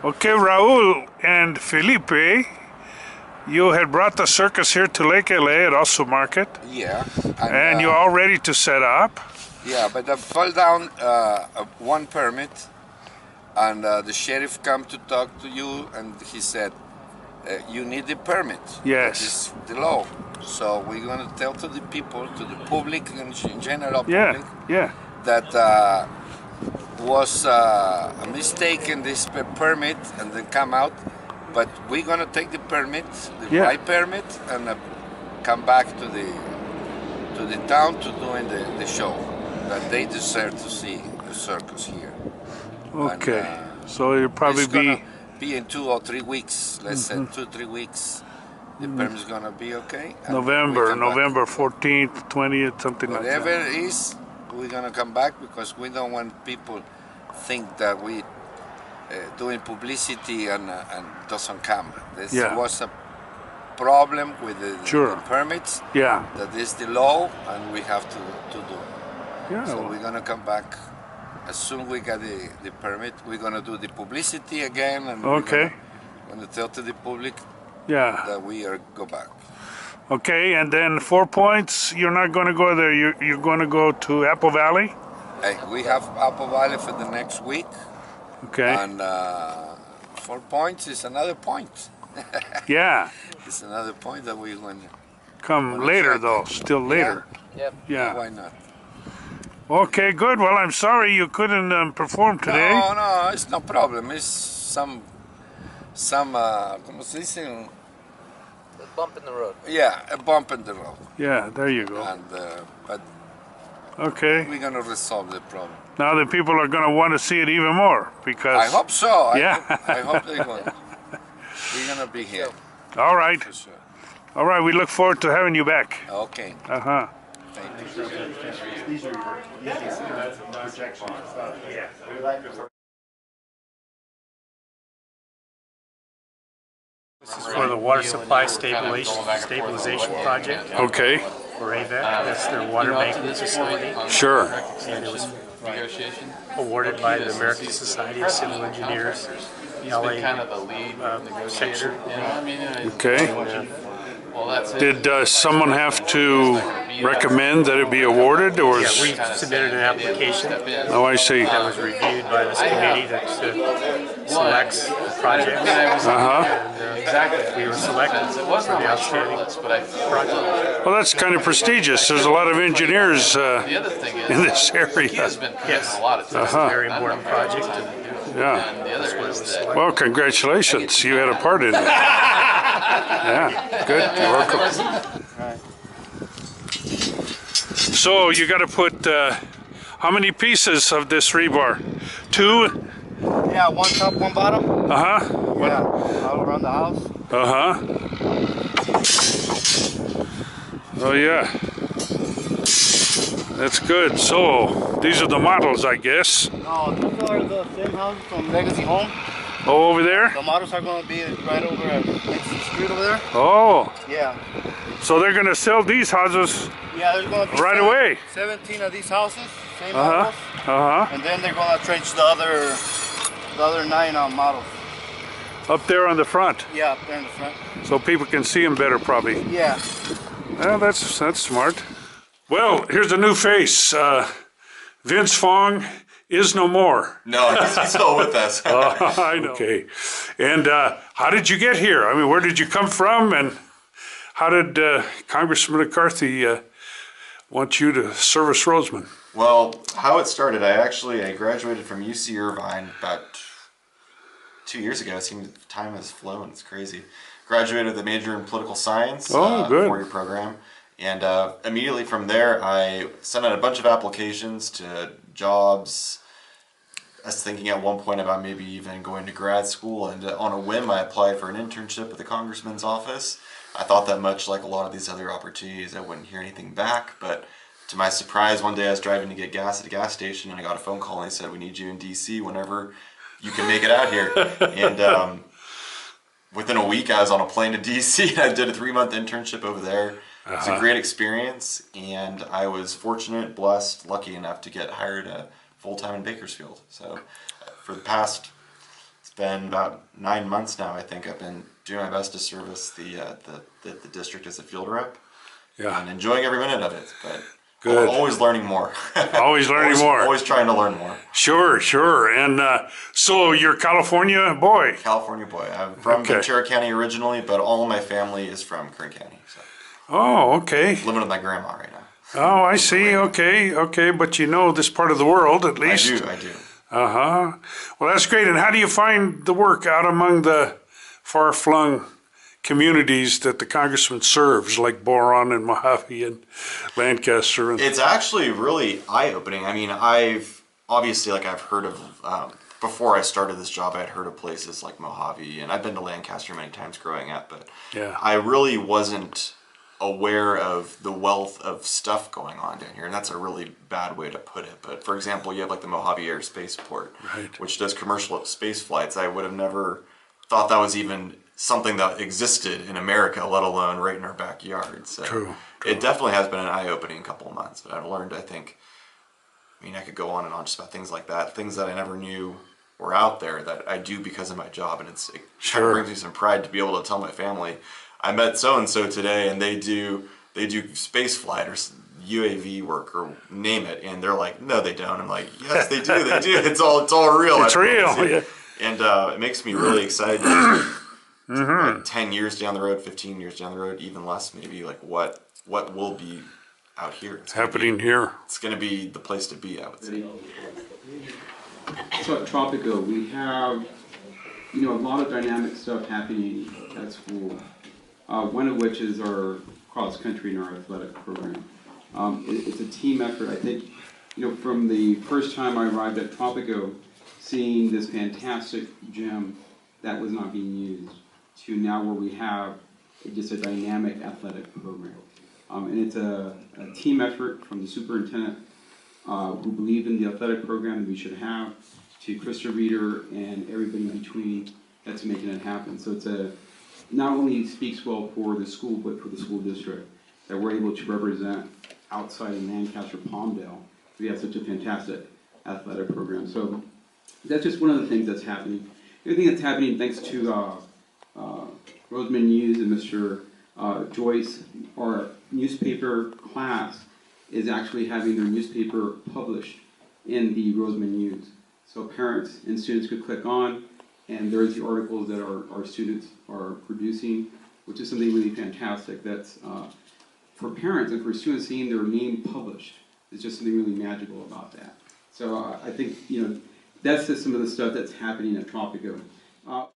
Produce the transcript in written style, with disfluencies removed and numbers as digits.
Okay, Raul and Felipe, you had brought the circus here to Lake LA at Also Market, Yeah. and you're all ready to set up. Yeah, but I fell down one permit, and the sheriff come to talk to you, and he said, you need a permit. Yes. That is the law. So we're going to tell to the people, to the public, and general Yeah, public, yeah. that was a mistake in this permit, and then come out. But we're going to take the permit, the Yeah. right permit, and come back to the town to doing the show. That they deserve to see the circus here. Okay. And, So you'll probably it's gonna be be in 2 or 3 weeks. Let's say 2-3 weeks. The permit's gonna be okay. And we November, come back. November 14th, 20th, something like Whatever that. it is, we're gonna come back because we don't want people think that we doing publicity and doesn't come. This Yeah. was a problem with the Sure. permits. Yeah, That is the law, and we have to do. yeah. So well, we're gonna come back as soon as we get the permit. We're gonna do the publicity again, and Okay. we're gonna tell to the public Yeah. that we are go back. Okay, and then 4 Points, you're not going to go there. You're going to go to Apple Valley? Hey, we have Apple Valley for the next week, Okay. and 4 Points is another point. Yeah. It's another point that we're going to. Come Wanna later, check? though. Still later. Yep. Yeah. Why not? Okay, good. Well, I'm sorry you couldn't perform today. No, it's no problem. It's some ¿cómo se dice? A bump in the road. Yeah, a bump in the road. Yeah, there you go. And but Okay. we're gonna resolve the problem. Now the people are going to want to see it even more because. I hope so. Yeah. I hope they're going. We're gonna be here All right. for sure. All right. We look forward to having you back. Okay. Uh huh. Thank you. These are projections. This is for the water supply stabilization project Okay. for AVEC. That's their water banking facility. Sure. And it was awarded by the American Society of Civil Engineers, LA section. Okay. Did someone have to recommend that it be awarded, or? Yeah, we submitted an application Oh, I see. that was reviewed by this committee that selects the projects. We were selected for the outstanding project. Well, that's kind of prestigious. There's a lot of engineers in this area. Yes, it's a very important project. Yeah. That's what it was selected. Well, congratulations. You had a part in it. Yeah. Good. You're welcome. So you got to put how many pieces of this rebar? 2? Yeah, one top, one bottom. Uh-huh. Yeah, all around the house. Uh-huh. Oh, yeah. That's good. So, these are the models, I guess. No, these are the same houses from Legacy Home. Oh, over there? The models are going to be right over next to the street over there. Oh, Yeah. so they're going to sell these houses Yeah, there's going to be right away. 17 of these houses, same Uh-huh. models. Uh-huh. And then they're going to trench the other 9 models. Up there on the front, Yeah, up there in the front. so people can see them better, probably. Yeah. Well, that's smart. Well, here's a new face. Vince Fong is no more. No, he's still with us. I know. Okay. And how did you get here? I mean, where did you come from? And how did Congressman McCarthy want you to service Roseman? Well, how it started, I graduated from UC Irvine about 2 years ago. It seems time has flown. It's crazy. Graduated with a major in political science. Oh, good. 4-year program. And immediately from there, I sent out a bunch of applications to jobs. I was thinking at one point about maybe even going to grad school, and on a whim, I applied for an internship at the congressman's office. I thought that much like a lot of these other opportunities, I wouldn't hear anything back, but to my surprise, one day I was driving to get gas at a gas station, and I got a phone call, and they said, "We need you in DC whenever you can make it out here." And within a week, I was on a plane to DC, and I did a 3-month internship over there. It was a great experience, and I was fortunate, blessed, lucky enough to get hired full-time in Bakersfield. So for the past, it's been about 9 months now. I think I've been doing my best to service the district as a field rep, Yeah. and enjoying every minute of it. But Good. always learning more. Always learning more. Always trying to learn more. Sure, sure. And so you're a California boy. California boy. I'm from Okay. Ventura County originally, but all my family is from Kern County. So Oh, okay. living with my grandma right now. Oh, I see. Okay, okay. But you know this part of the world at least. I do. Uh-huh. Well, that's great. And how do you find the work out among the far-flung communities that the congressman serves, like Boron and Mojave and Lancaster? And It's actually really eye-opening. I mean, I've heard of, before I started this job, I had heard of places like Mojave, and I've been to Lancaster many times growing up, but Yeah. I really wasn't aware of the wealth of stuff going on down here, and that's a really bad way to put it. But for example, you have like the Mojave Air Spaceport, Right. which does commercial space flights. I would have never thought that was even something that existed in America, let alone right in our backyard. So True. it definitely has been an eye-opening couple of months. But I've learned, I think, I mean, I could go on and on just about things like that, things that I never knew were out there that I do because of my job, and it kind Sure. of brings me some pride to be able to tell my family, I met so and so today, and they do space flight or UAV work or name it, and they're like, no, they don't. I'm like, yes, they do. They do. It's all real. It's real. Yeah. And it makes me really excited. Like 10 years down the road, 15 years down the road, even less, maybe like what will be out here. It's gonna Happening be, here. It's going to be the place to be, I would say. So at Tropico, we have, a lot of dynamic stuff happening at school. One of which is our cross country and our athletic program. It's a team effort. I think, from the first time I arrived at Tropico, seeing this fantastic gym that was not being used, to now where we have just a dynamic athletic program. And it's a team effort from the superintendent who believed in the athletic program that we should have, to Krista Reeder and everybody in between that's making it happen. So it's not only speaks well for the school, but for the school district, that we're able to represent outside of Lancaster, Palmdale. We have such a fantastic athletic program. So that's just one of the things that's happening. The other thing that's happening, thanks to Roseman News and Mr. Joyce, our newspaper class is actually having their newspaper published in the Roseman News. So parents and students could click on, and there's the articles that our students are producing, which is something really fantastic. That's for parents and for students, seeing their name published is just something really magical about that. So I think, that's just some of the stuff that's happening at Tropico.